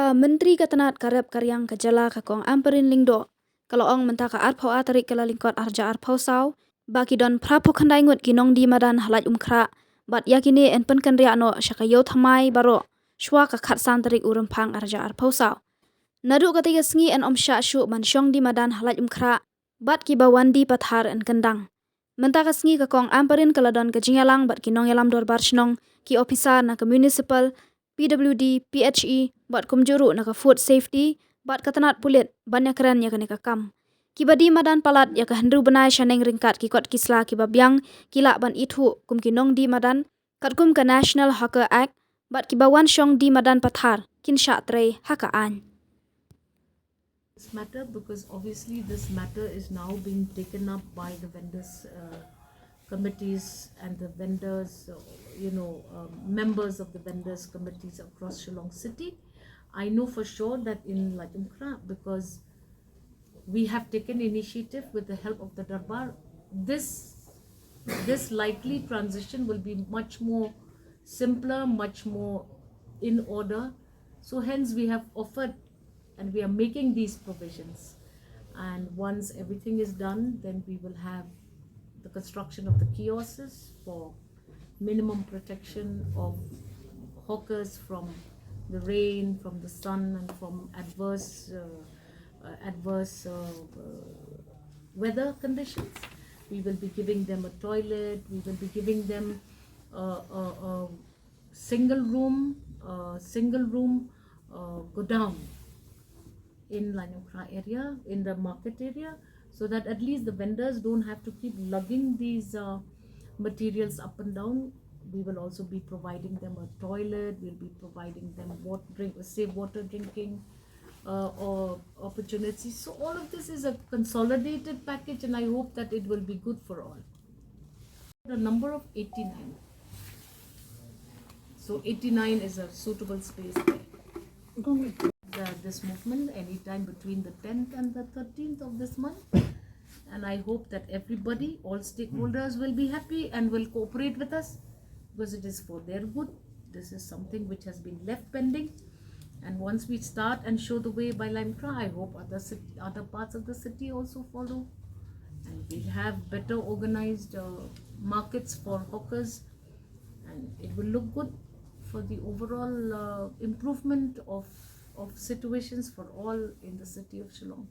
Ka Menteri Katanat Karep Karyang Kajala Kakong Amperin Lingdo. Kalau ong mentaka arpau atarik kala lingkot arja arpau sau. Baki don prapo kandai ngut ginong di Madan Laitumkhrah. Bat yakini en penkan ria no syakayo thamai baro. Shwa kakat santarik urempang arja arpau sau. Nadu katiga sengi en om sya syu mansyong di Madan Laitumkhrah. Bat Kiba wandi pathar en kendang. Mentaka sengi kakong amperin kala don kajingalang bat kinong yalam dorbar shnong ki ofisa na ke municipal PWD, PHE, bat kumjuru na ka food safety, bat katanat pulit, banyak keren ya kene kakam. Kiba di Madan palat ya ka hendru benai shaneng ringkat ki kot kisla kiba biang kila ban Ithuh kum kinong di Madan, kat kum ka National Hawker Act, bat kiba wan syong di Madan pathar, kin sya trei haka an. This matter, because obviously this matter is now being taken up by the vendors committees and the vendors, members of the vendors committees across Shillong City. I know for sure that in Laitumkhrah, because we have taken initiative with the help of the Darbar, this likely transition will be much more simpler, much more in order. So hence we have offered and we are making these provisions, and once everything is done, then we will have the construction of the kiosks for minimum protection of hawkers from the rain, from the sun, and from adverse weather conditions. We will be giving them a toilet. We will be giving them a single room godown in Laitumkhrah area, in the market area, so that at least the vendors don't have to keep lugging these materials up and down. We will also be providing them a toilet. We'll be providing them safe water drinking or opportunities. So all of this is a consolidated package, and I hope that it will be good for all. The number of 89. So 89 is a suitable space there. This movement anytime between the 10th and the 13th of this month, and I hope that everybody, all stakeholders will be happy and will cooperate with us, because it is for their good. This is something which has been left pending, and once we start and show the way by Laitumkhrah, I hope other parts of the city also follow, and we'll have better organized markets for hawkers, and it will look good for the overall improvement of situations for all in the city of Shillong.